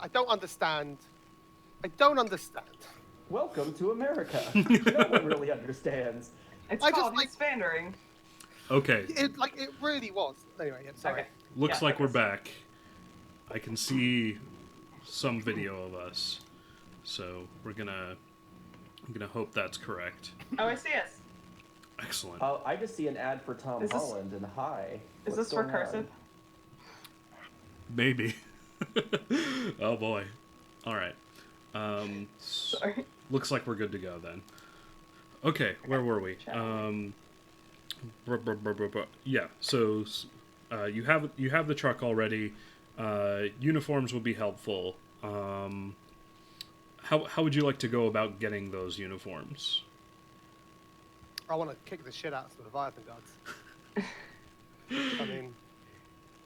I don't understand. I don't understand. Welcome to America. No one really understands. It's I called just, like- hispandering. Okay, It really was. Anyway, yeah, sorry. Okay. looks Yeah, like we're focus. back. I can see some video of us, so I'm gonna hope that's correct. Oh, I see us. Excellent. I just see an ad for Tom Is this- Holland, and hi. Is what's this for going cursive? Maybe. Oh boy. All right. Sorry. Looks like we're good to go then. Okay, where were we? Check. Yeah. So you have the truck already. Uniforms will be helpful. How would you like to go about getting those uniforms? I want to kick the shit out of some Leviathan guards. I mean,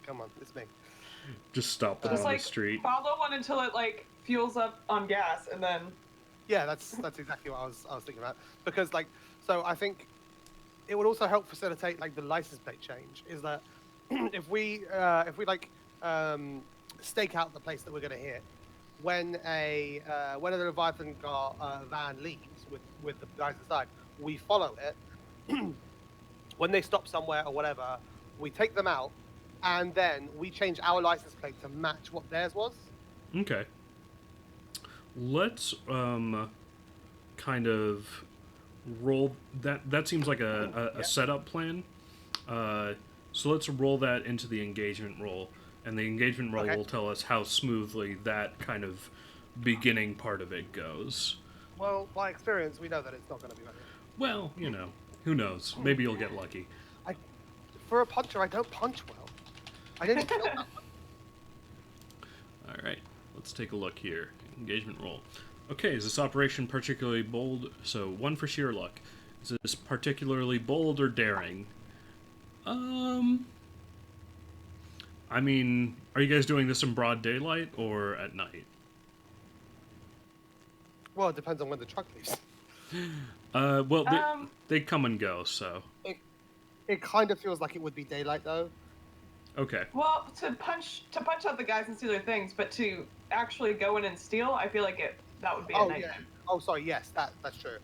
come on, it's me. Just stop them Just on like the street. follow one until it like fuels up on gas, and then Yeah, that's exactly what I was thinking about. Because so I think it would also help facilitate like the license plate change. Is that if we stake out the place that we're going to hit, when a Leviathan van leaves with the guys inside, we follow it. When they stop somewhere or whatever, we take them out, and then we change our license plate to match what theirs was. Okay. Let's kind of roll that. That seems like a setup plan. So let's roll that into the engagement roll, and the engagement roll will tell us how smoothly that kind of beginning part of it goes. Well, by experience, we know that it's not going to be like that. Well, who knows? Maybe you'll get lucky. For a puncher, I don't punch well. I didn't kill that one. All right, let's take a look here. Engagement roll. Okay, is this operation particularly bold? So 1 for sheer luck. Is this particularly bold or daring? I mean, are you guys doing this in broad daylight or at night? Well, it depends on when the truck leaves. Well, they come and go, so. It kind of feels like it would be daylight, though. Okay. well, to punch out the guys and steal their things, but to actually go in and steal, I feel like that would be Oh, at yeah. nighttime. Oh, sorry. Yes, that's true.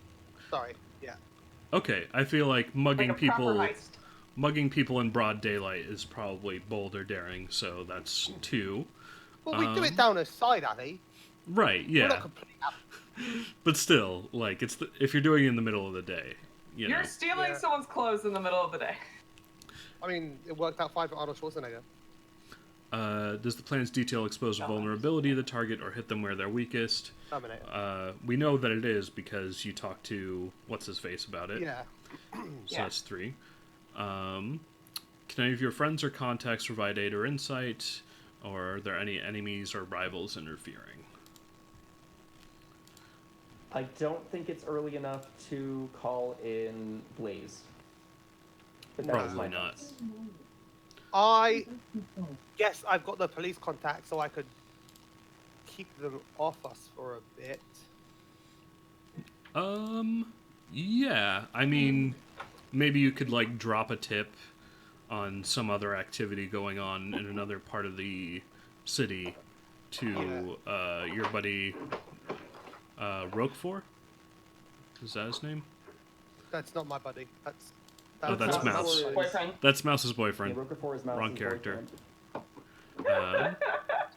Sorry. Yeah. Okay, I feel like mugging Like a proper people heist. mugging people in broad daylight is probably bold or daring, so that's 2. Well, we do it down a side alley. Right, We're yeah. not completely out. But still, like if you're doing it in the middle of the day, you know. You're stealing Yeah. someone's clothes in the middle of the day. I mean, it worked out fine for Arnold Schwarzenegger. Does the plan's detail expose a vulnerability to the target or hit them where they're weakest? Terminator. We know that it is because you talked to what's-his-face about it. Yeah. So Yeah. that's 3. Can any of your friends or contacts provide aid or insight? Or are there any enemies or rivals interfering? I don't think it's early enough to call in Blaze. But that's Probably my not. thoughts. I guess I've got the police contact, so I could keep them off us for a bit. Yeah. I mean, maybe you could, like, drop a tip on some other activity going on in another part of the city to your buddy Roquefort? Is that his name? That's not my buddy. That's That's Mouse. Boyfriend. That's Mouse's Yeah, boyfriend. Roquefort is Mouse's Wrong character. boyfriend.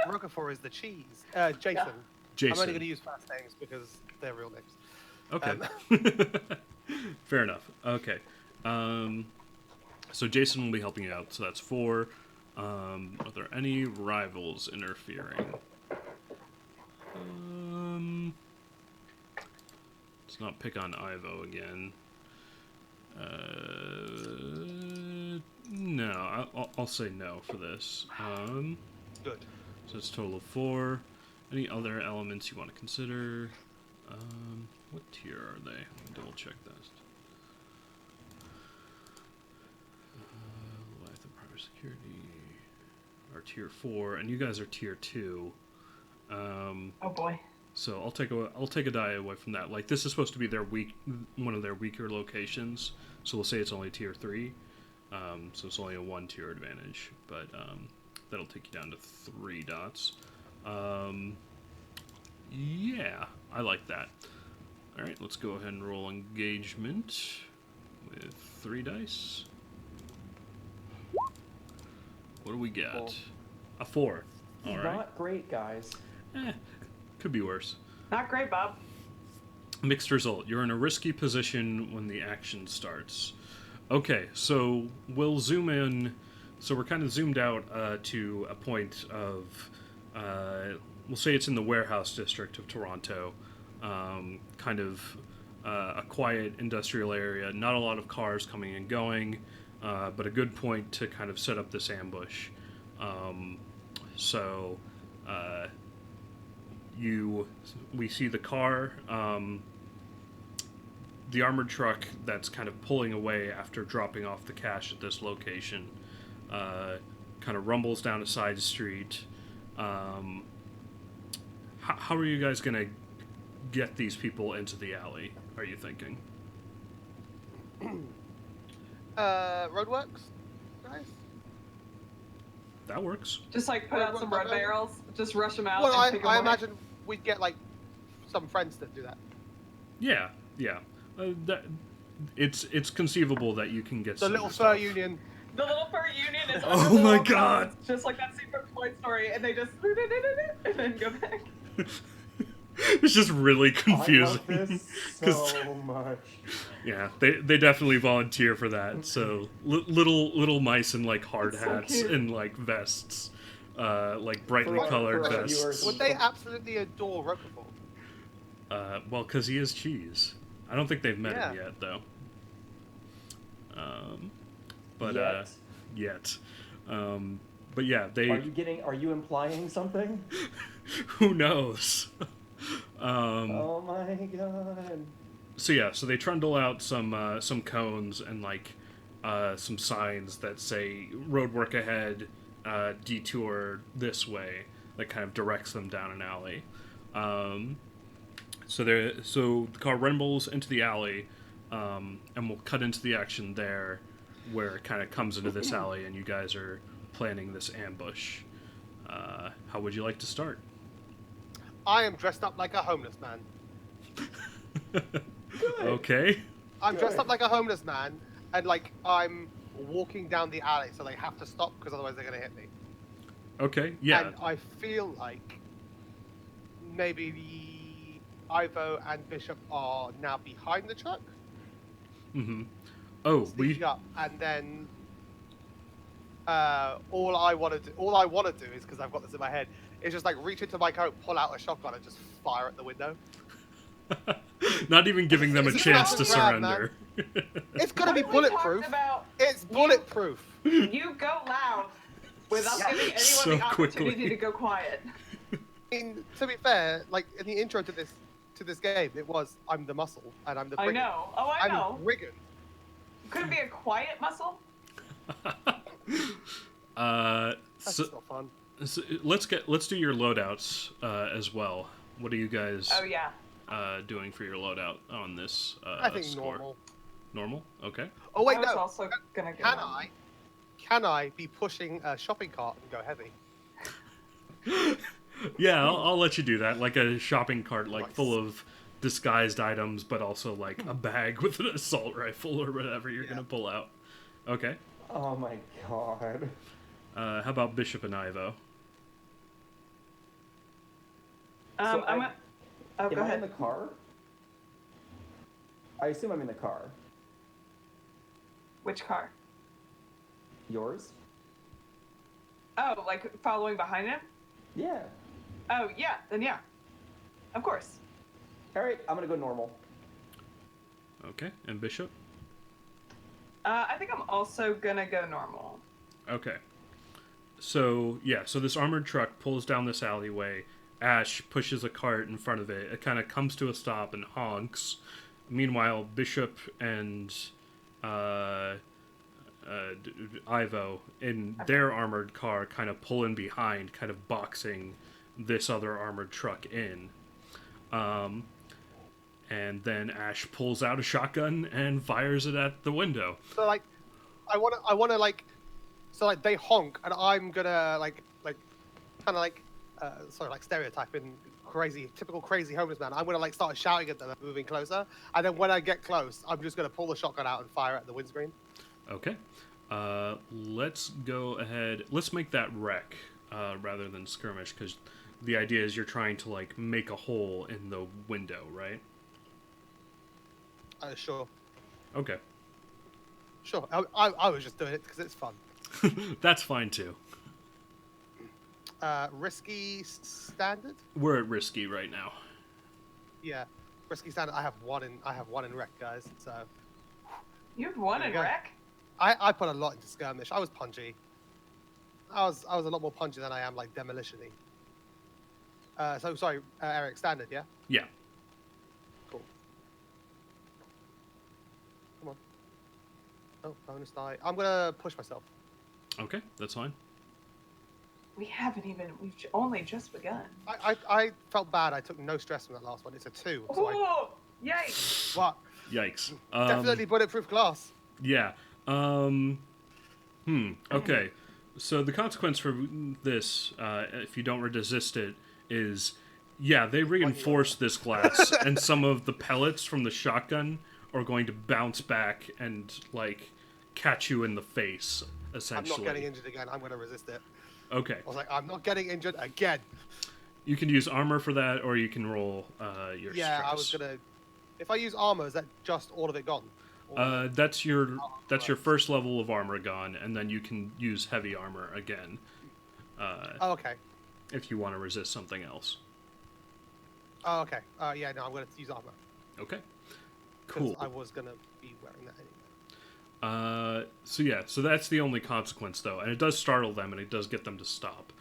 Roquefort is the cheese. Jason. Jason. I'm only going to use first names because they're real names. Okay. Fair enough. Okay. So Jason will be helping you out. So that's 4. Are there any rivals interfering? Let's not pick on Ivo again. No, I'll say no for this. Good. So it's a total of 4. Any other elements you want to consider? What tier are they? Let me double check that. Life and private security are tier 4, and you guys are tier 2. Oh boy. So I'll take a die away from that. Like, this is supposed to be one of their weaker locations. So we'll say it's only tier 3. So it's only a 1 tier advantage, but that'll take you down to 3 dots. I like that. All right, let's go ahead and roll engagement with 3 dice. What do we get? 4. A 4. All right. Not great, guys. Could be worse. Not great, Bob. Mixed result. You're in a risky position when the action starts. Okay, so we'll zoom in. So we're kind of zoomed out to a point of, we'll say it's in the warehouse district of Toronto. Kind of a quiet industrial area. Not a lot of cars coming and going, but a good point to kind of set up this ambush. We see the car, the armored truck that's kind of pulling away after dropping off the cash at this location, kind of rumbles down a side street. How are you guys going to get these people into the alley, are you thinking? Roadworks, guys? That works. Just like put out some red barrels, just rush them out. Well, and take 'em I away. imagine we'd get like some friends that do that. Yeah. It's conceivable that you can get The some little stuff. fur union. The little fur union is. Oh under the my little God. cones, just like that scene from Toy Story, and they just and then go back. It's just really confusing. I love this 'Cause- so much. Yeah, they definitely volunteer for that. So little mice in like hard It's so hats cute. and like vests, like brightly For- colored for our vests. viewers. Would they absolutely adore Roquefort? Well, because he is cheese. I don't think they've met him Yeah. yet, though. But Yet. but yeah, they. Are you implying something? Who knows? Oh my god. So they trundle out some cones and like some signs that say roadwork ahead, detour this way, that kind of directs them down an alley. So the car rumbles into the alley, and we'll cut into the action there, where it kind of comes into this alley, and you guys are planning this ambush. How would you like to start? I am dressed up like a homeless man. Okay. I'm dressed Good. up like a homeless man, and like I'm walking down the alley, so they have to stop because otherwise they're gonna hit me. Okay. Yeah. And I feel like maybe Ivo and Bishop are now behind the truck, Mm-hmm. Oh, sneaking up, and then all I want to do is, because I've got this in my head, is just like reach into my coat, pull out a shotgun, and just fire at the window. Not even giving them a It's chance to not bad, surrender. It's gonna be Haven't we talked bulletproof. about It's bulletproof. you go loud without giving anyone So the opportunity quickly. to go quiet. I mean, to be fair, like in the intro to this game, it was I'm the muscle and I'm the I brigand. know. Oh, I I'm know. brigand. Could it be a quiet muscle? That's So, not fun. let's do your loadouts as well. What are you guys Oh yeah. doing for your loadout on this I think score? normal. Normal? Okay. Oh wait, I was no. also gonna go. Can I be pushing a shopping cart and go heavy? Yeah, I'll let you do that. Like a shopping cart, like Nice. full of disguised items, but also like a bag with an assault rifle or whatever you're gonna pull out. Okay. Oh my god. How about Bishop and Ivo? So I'm gonna. Oh, Am go I in ahead. the car? I assume I'm in the car. Which car? Yours? Oh, like following behind him? Yeah. Oh yeah. Then yeah. Of course. Alright, I'm gonna go normal. Okay. And Bishop? I think I'm also gonna go normal. Okay. So, yeah, so this armored truck pulls down this alleyway. Ash pushes a cart in front of it. It kind of comes to a stop and honks. Meanwhile, Bishop and Ivo in their armored car kind of pull in behind, kind of boxing this other armored truck in. And then Ash pulls out a shotgun and fires it at the window. So like, I wanna like, so like they honk and I'm gonna like kind of like sorry, like stereotyping typical crazy homeless man, I'm gonna like start shouting at them and moving closer, and then when I get close, I'm just gonna pull the shotgun out and fire at the windscreen. Okay. Let's go ahead. Let's make that wreck rather than skirmish, because the idea is you're trying to like make a hole in the window, right? Sure. Okay. Sure. I was just doing it because it's fun. That's fine too. Risky standard. We're at risky right now. Yeah, risky standard. I have one in rec, guys. So You have one There in you go. rec? I put a lot into skirmish. I was punchy. I was a lot more punchy than I am like demolition-y. So sorry, Eric, standard, yeah. Yeah. Cool. Come on. Oh, bonus die. I'm gonna push myself. Okay, that's fine. We've only just begun. I felt bad. I took no stress from that last one. It's a 2. So Oh, yikes. what? Yikes. Definitely bulletproof glass. Yeah. Okay. So the consequence for this, if you don't resist it, is, yeah, they reinforce this glass, and some of the pellets from the shotgun are going to bounce back and like catch you in the face. Essentially. I'm not getting injured again. I'm gonna resist it. Okay. I was like, I'm not getting injured again. You can use armor for that, or you can roll your Yeah, stress. I was gonna. If I use armor, is that just all of it gone? Or- That's your first level of armor gone, and then you can use heavy armor again. Oh, okay. If you want to resist something else. Oh, okay. Yeah, no, I'm gonna use armor. Okay. 'Cause Cool. I was gonna be wearing that anyway. So that's the only consequence, though, and it does startle them, and it does get them to stop.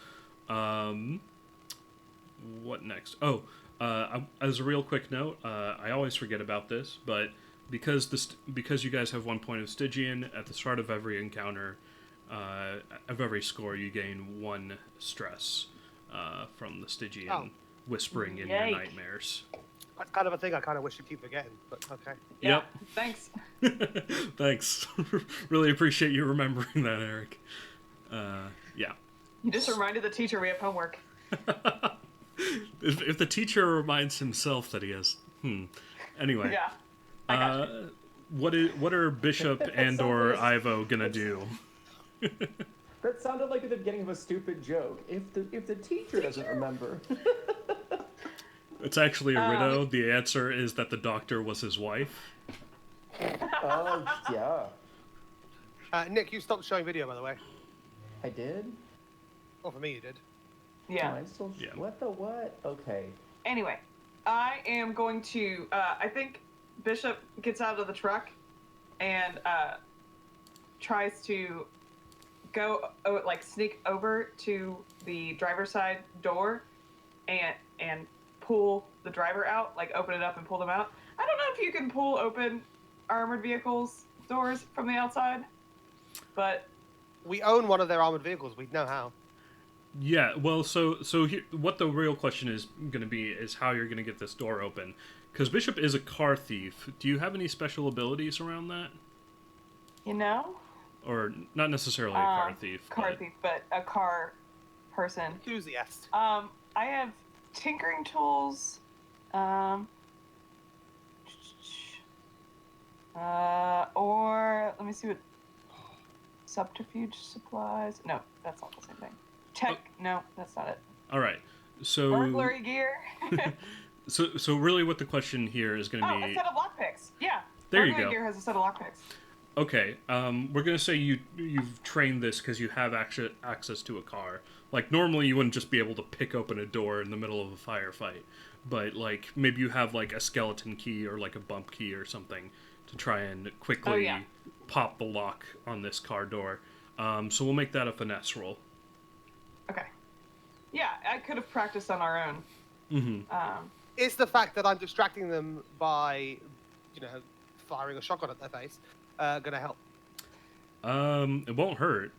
What next? Oh, as a real quick note, I always forget about this, but because you guys have 1 point of Stygian at the start of every encounter, of every score, you gain 1 stress from the Stygian whispering in your Yike. nightmares. That's kind of a thing I kind of wish you keep forgetting, but okay. Yeah, thanks. Thanks. Really appreciate you remembering that, Eric. Yeah. You just reminded the teacher we have homework. If the teacher reminds himself that he has... Anyway. Yeah. I got you. What are Bishop and or Something- Ivo gonna do? That sounded like the beginning of a stupid joke. If the teacher doesn't remember. It's actually a riddle. The answer is that the doctor was his wife. Oh, yeah. Nick, you stopped showing video, by the way. I did? Well, for me, you did. Yeah. I still... Yeah. What the what? Okay. Anyway, I am going to. I think Bishop gets out of the truck and tries to go sneak over to the driver's side door and pull the driver out, like open it up and pull them out. I don't know if you can pull open armored vehicles doors from the outside, but We own one of their armored vehicles. We know how. Yeah, well, so here, what the real question is going to be is how you're going to get this door open. Because Bishop is a car thief. Do you have any special abilities around that? you know, Or not necessarily a car thief. but... thief, but a car person. Enthusiast. I have tinkering tools. Or let me see what subterfuge supplies. No, that's not the same thing. Tech. No, that's not it. All right. So Burglary gear. so really what the question here is going to Oh, be... a set of lockpicks. Yeah. There you Burglary go. gear has a set of lockpicks. Okay, we're gonna say you've trained this because you have access to a car. Like normally you wouldn't just be able to pick open a door in the middle of a firefight, but like maybe you have like a skeleton key or like a bump key or something to try and quickly pop the lock on this car door. So we'll make that a finesse roll. Okay. Yeah, I could have practiced on our own. Mm-hmm. It's the fact that I'm distracting them by, firing a shotgun at their face, gonna help. It won't hurt.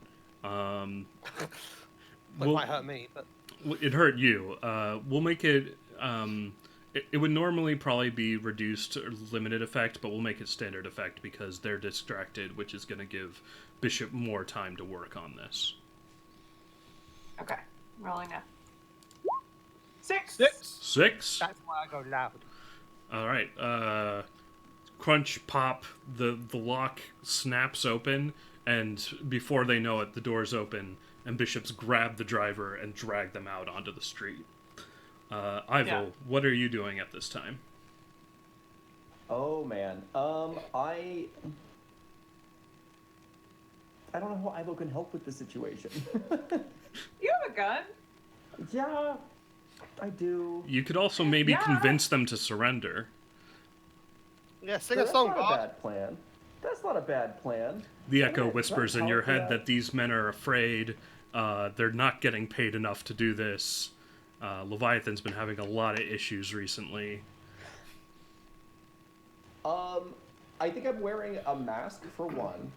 It Well- might hurt me, but It hurt you. We'll make it. It would normally probably be reduced or limited effect, but we'll make it standard effect because they're distracted, which is going to give Bishop more time to work on this. Okay. Rolling now. 6. 6. That's why I go loud. All right. Crunch, pop. The lock snaps open, and before they know it, the doors open, and Bishops grab the driver and drag them out onto the street. Ivo, Yeah. what are you doing at this time? Oh man. I don't know how Ivo can help with the situation. You have a gun. Yeah, I do. You could also maybe Yeah. convince them to surrender. Yeah, sing But a that's song, not a God. bad plan. That's not a bad plan. The Alright, echo so whispers in I'll your do head that these men are afraid. They're not getting paid enough to do this. Leviathan's been having a lot of issues recently. I think I'm wearing a mask for one,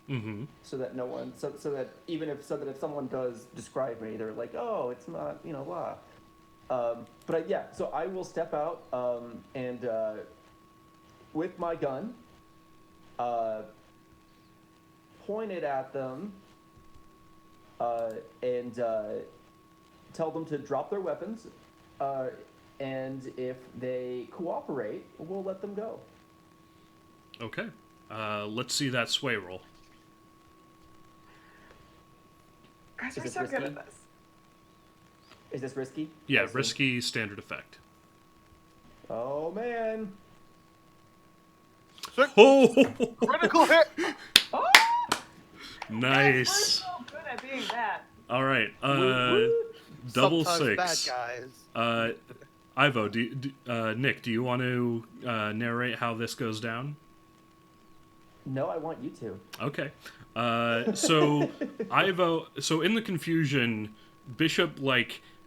Mm-hmm. so that no one, so that if someone does describe me, they're like, oh, it's not, blah. Yeah, so I will step out and with my gun, point it at them, and tell them to drop their weapons, and if they cooperate, we'll let them go. Okay. Let's see that sway roll. Guys, Is we're this so good risky? at this. Is this risky? Yeah, I assume? risky standard effect. Oh man. Oh, Critical hit. Oh! nice. Guys, we're so good at being bad. All right. Woot, woot. Double Sometimes 6. bad guys. Ivo, Nick, do you want to narrate how this goes down? No, I want you to. Okay. So Ivo, so in the confusion, Bishop,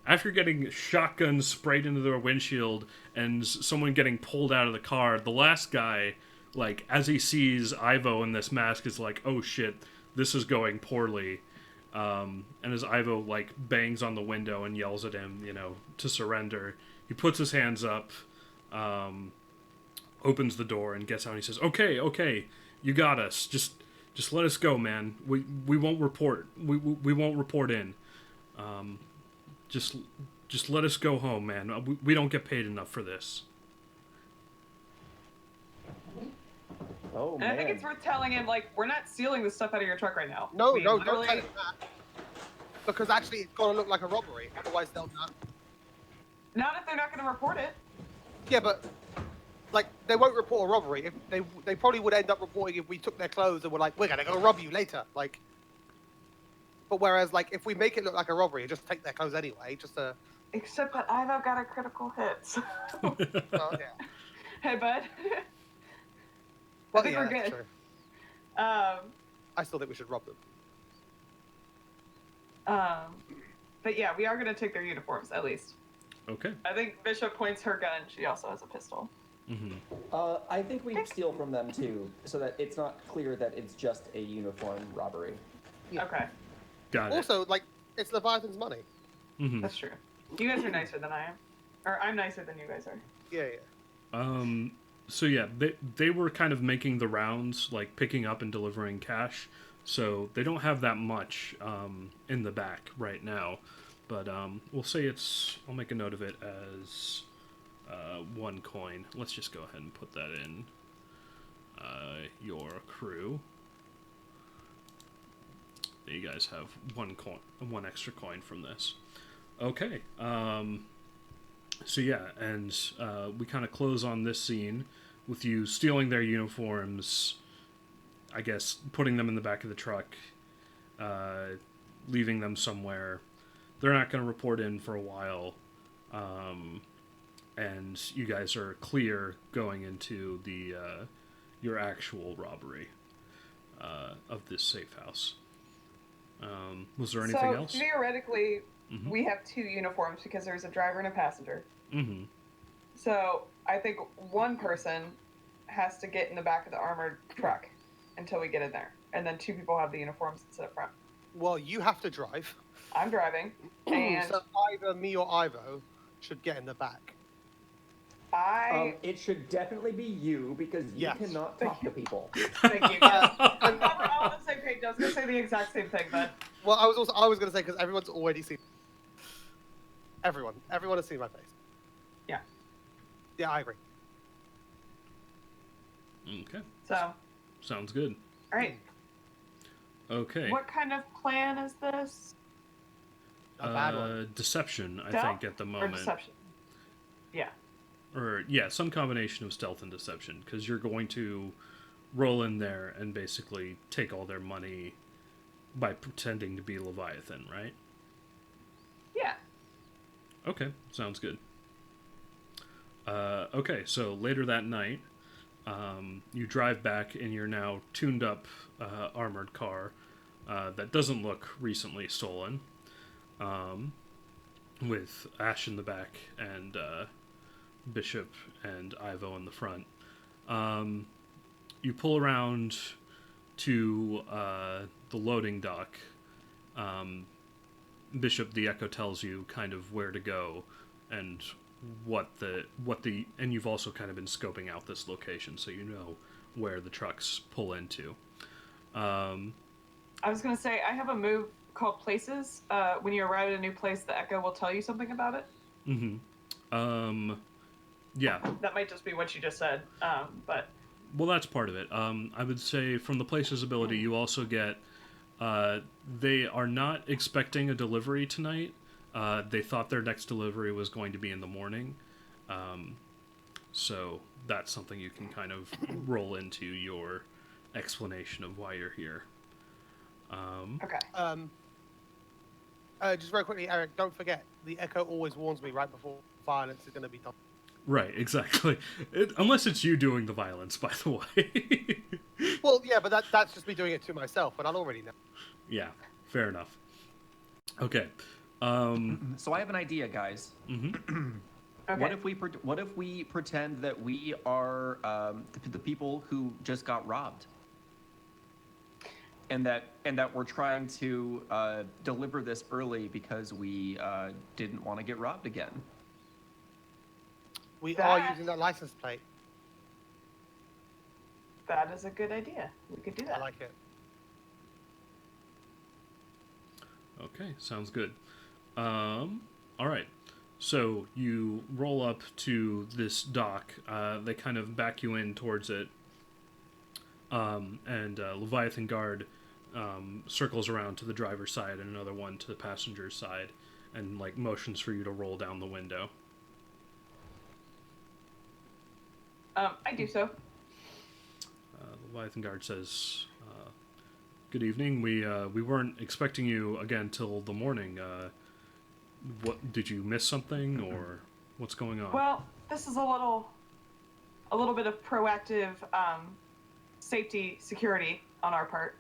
after getting shotguns sprayed into their windshield and someone getting pulled out of the car, the last guy, as he sees Ivo in this mask, is like, oh shit, this is going poorly. And as Ivo, bangs on the window and yells at him, to surrender, he puts his hands up, opens the door and gets out, and he says, okay, you got us. Just let us go, man. We won't report. We won't report in. Just let us go home, man. We don't get paid enough for this. Oh And man. I think it's worth telling him, we're not stealing the stuff out of your truck right now. No, We don't literally- tell him that. Because actually, it's gonna look like a robbery. Otherwise, they'll know. Not if they're not going to report it. Yeah, but they won't report a robbery. If they probably would end up reporting if we took their clothes and were like, we're gonna go rob you later. But whereas if we make it look like a robbery, just take their clothes anyway. Just to. Except that Ivo got a critical hit. So. Well, yeah. Hey, bud. Well, think yeah, we're that's good. true. um, I still think we should rob them. but yeah, we are going to take their uniforms, at least. Okay. I think Bishop points her gun. She also has a pistol. Mm-hmm. I think we steal from them too, so that it's not clear that it's just a uniform robbery. Yeah. Okay, Got it. Also, it's Leviathan's money. Mm-hmm. that's true. You guys are nicer than I am. Or I'm nicer than you guys are. Yeah. So yeah, they were kind of making the rounds, picking up and delivering cash. So they don't have that much in the back right now. But we'll say I'll make a note of it as 1 coin. Let's just go ahead and put that in your crew. You guys have 1 extra coin from this. Okay. So yeah, and we kind of close on this scene with you stealing their uniforms, I guess putting them in the back of the truck, leaving them somewhere. They're not going to report in for a while, and you guys are clear going into the your actual robbery of this safe house. Was there anything else? So theoretically, Mhm. we have 2 uniforms because there's a driver and a passenger. Mm-hmm. So I think one person has to get in the back of the armored truck until we get in there, and then 2 people have the uniforms that sit up front. Well, you have to drive. I'm driving, and So either me or Ivo should get in the back. It should definitely be you because you Yes. cannot talk to people. Thank you. Yes. I'm all on the same page. I was gonna say the exact same thing, but Well, I was going to say because everyone's already seen. Everyone has seen my face. Yeah. Yeah, I agree. Okay. So, Sounds good. all right. Okay. What kind of plan is this? A bad one. Deception, I Stealth think, at the or moment. deception? Yeah. Or, yeah, some combination of stealth and deception, because you're going to roll in there and basically take all their money by pretending to be Leviathan, right? Yeah. Okay, sounds good. Okay, so later that night, you drive back in your now tuned up armored car that doesn't look recently stolen, with Ash in the back and Bishop and Ivo in the front. You pull around to the loading dock. Bishop, the Echo tells you kind of where to go and what the and you've also kind of been scoping out this location, so you know where the trucks pull into. I was going to say, I have a move called Places. When you arrive at a new place, the Echo will tell you something about it. Yeah. That might just be what you just said, but... Well, that's part of it. I would say from the Places ability, you also get... they are not expecting a delivery tonight. They thought their next delivery was going to be in the morning. So that's something you can kind of roll into your explanation of why you're here. Okay. Just very quickly, Eric, don't forget, the Echo always warns me right before violence is going to be done. Right, exactly. Unless it's you doing the violence, by the way. Well, yeah, but that's just me doing it to myself, but I'll already know. Yeah, fair enough. Okay. So I have an idea, guys. Okay. What if we pretend that we are the people who just got robbed, and that we're trying to deliver this early because we didn't want to get robbed again? We are using that license plate. That is a good idea. We could do that. I like it. Okay, sounds good. All right. So you roll up to this dock. They kind of back you in towards it. And Leviathan Guard circles around to the driver's side and another one to the passenger's side and like motions for you to roll down the window. I do so. Leviathan Guard says, "Good evening. We weren't expecting you again till the morning. What did you miss something or what's going on?" Well, this is a little bit of proactive safety security on our part.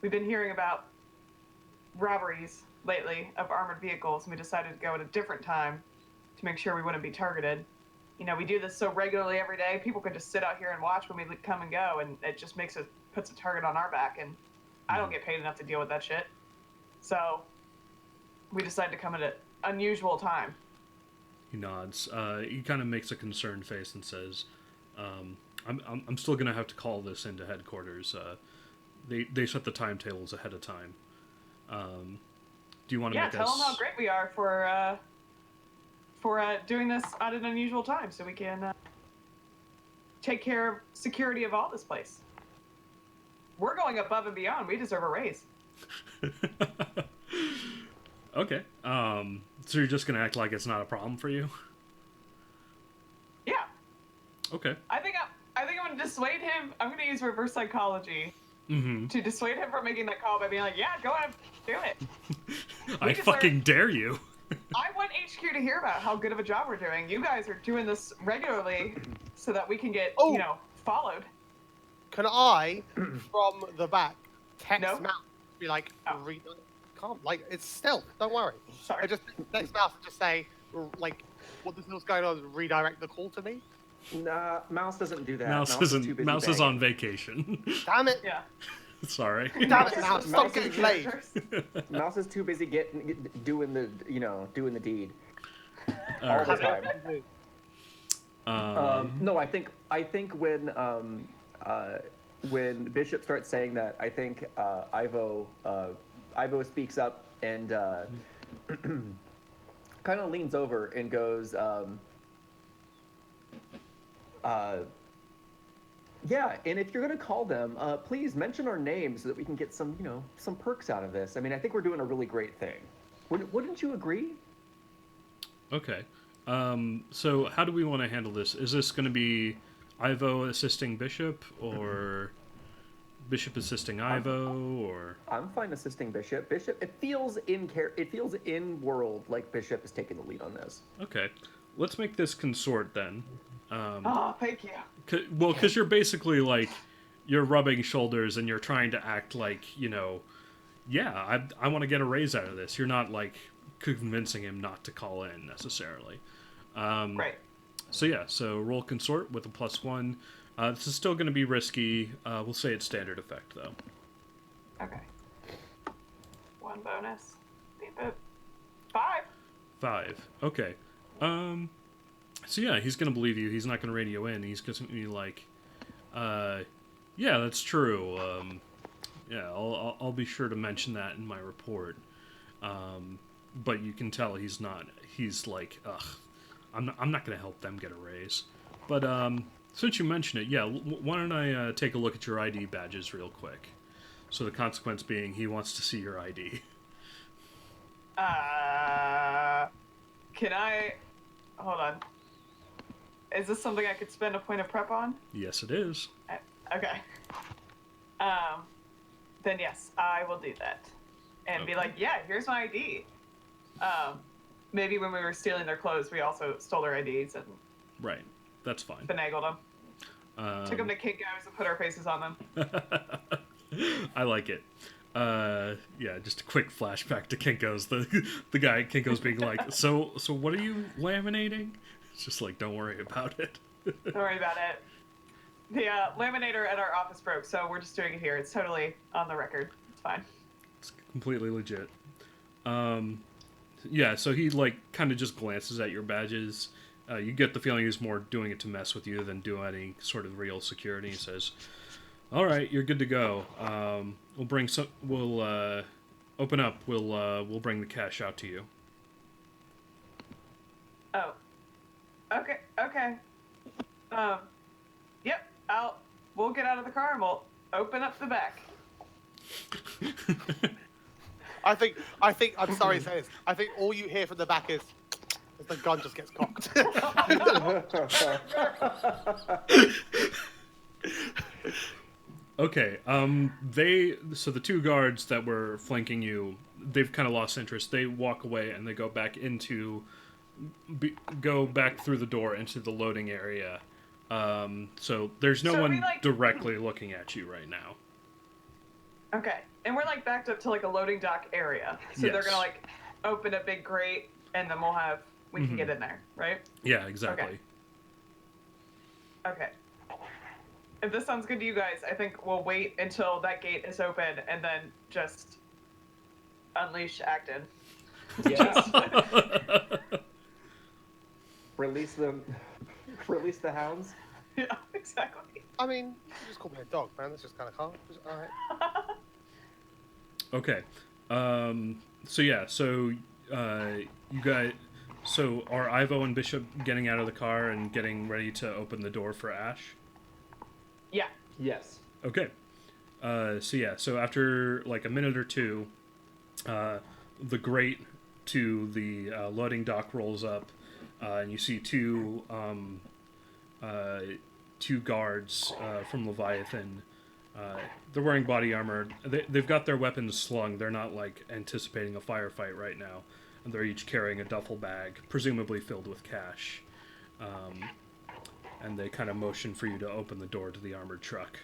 We've been hearing about robberies lately of armored vehicles, and we decided to go at a different time to make sure we wouldn't be targeted. You know, we do this so regularly every day. People can just sit out here and watch when we come and go, and it just puts a target on our back, and I don't get paid enough to deal with that shit. So we decided to come at an unusual time. He nods. He kind of makes a concerned face and says, I'm still going to have to call this into headquarters. They set the timetables ahead of time. Do you want to make us... Yeah, tell them how great we are for doing this at an unusual time so we can take care of security of all this place. We're going above and beyond. We deserve a raise. Okay. So you're just going to act like it's not a problem for you? Yeah. Okay. I think I'm going to dissuade him. I'm going to use reverse psychology to dissuade him from making that call by being like, yeah, go ahead, do it. I fucking dare you. I want HQ to hear about how good of a job we're doing. You guys are doing this regularly so that we can get, followed. Can I, from the back, text No. Mouse, be like, can't, like, it's stealth, don't worry. Sorry. I just text Mouse and just say, like, what the hell's going on, redirect the call to me? Nah, Mouse doesn't do that. Mouse is too busy Mouse is banging. on vacation. Damn it. Yeah. Sorry. Damn it, Mouse, stop getting played. Mouse is too busy doing the deed All all the right. time. No, I think when Bishop starts saying that, I think Ivo speaks up and kind of leans over and goes, yeah, and if you're going to call them, please mention our name so that we can get some, some perks out of this. I mean, I think we're doing a really great thing. Wouldn't you agree? Okay. So how do we want to handle this? Is this going to be Ivo assisting Bishop, or Bishop assisting Ivo, or? I'm fine assisting Bishop. Bishop, it feels in world like Bishop is taking the lead on this. Okay. Let's make this consort then. Oh, thank you. Well, because you're basically like, you're rubbing shoulders and you're trying to act like, yeah, I want to get a raise out of this. You're not like convincing him not to call in necessarily. Right. So yeah, so roll consort with a +1. This is still going to be risky. We'll say it's standard effect though. Okay. 1 bonus. Beep it. 5. 5. Okay. So yeah, he's gonna believe you. He's not gonna radio in. He's gonna be like, yeah, that's true. Yeah, I'll be sure to mention that in my report. But you can tell he's not. He's like, ugh, I'm not gonna help them get a raise. But since you mention it, yeah, why don't I take a look at your ID badges real quick? So the consequence being, he wants to see your ID. Can I? Hold on. Is this something I could spend a point of prep on? Yes, it is. Okay. Then yes, I will do that. And be like, yeah, here's my ID. Maybe when we were stealing their clothes, we also stole their IDs and Right. That's fine. finagled them. Took them to Kinko's and put our faces on them. I like it. Yeah, just a quick flashback to Kinko's. The guy at Kinko's being like, so what are you laminating? It's just like, don't worry about it. Don't worry about it. The laminator at our office broke, so we're just doing it here. It's totally on the record. It's fine. It's completely legit. Yeah, so he like kind of just glances at your badges. You get the feeling he's more doing it to mess with you than do any sort of real security. He says, "All right, you're good to go. We'll bring some. We'll open up. We'll bring the cash out to you." Oh. Okay. Yep. We'll get out of the car and we'll open up the back. I think. I'm sorry to say this. I think all you hear from the back is the gun just gets cocked. Okay. So the two guards that were flanking you, they've kind of lost interest. They walk away and they go back through the door into the loading area. So there's no one directly looking at you right now. Okay. And we're like backed up to like a loading dock area. So they're gonna like open a big grate and then we can get in there, right? Yeah, exactly. Okay. If this sounds good to you guys, I think we'll wait until that gate is open and then just unleash Acton. Yeah. Release the hounds. Yeah, exactly. I mean, you just called me a dog, man. That's just kind of calm. All right. Okay. So yeah. So you guys. So are Ivo and Bishop getting out of the car and getting ready to open the door for Ash? Yeah. Yes. Okay. So after like a minute or two, the grate to the loading dock rolls up, and you see two guards from Leviathan. They're wearing body armor. They've got their weapons slung. They're not like anticipating a firefight right now. And they're each carrying a duffel bag, presumably filled with cash. And they kind of motion for you to open the door to the armored truck.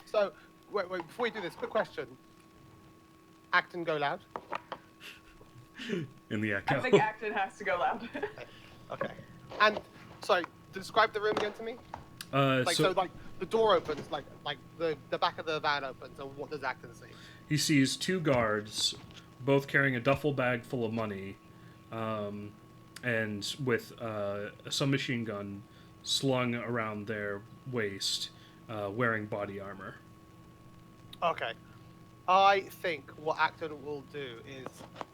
So, wait, before we do this, quick question. Acton go loud? In the echo. I think Acton has to go loud. Okay. And, sorry, describe the room again to me? So the door opens, like the back of the van opens, and what does Acton see? He sees two guards, both carrying a duffel bag full of money, and with a submachine gun slung around their waist, wearing body armor. Okay. I think what Acton will do is,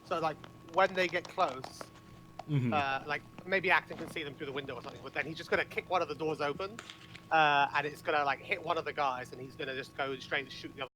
so like, when they get close, Mm-hmm. like maybe Acton can see them through the window or something, but then he's just gonna kick one of the doors open, and it's gonna like hit one of the guys, and he's gonna just go straight and shoot the other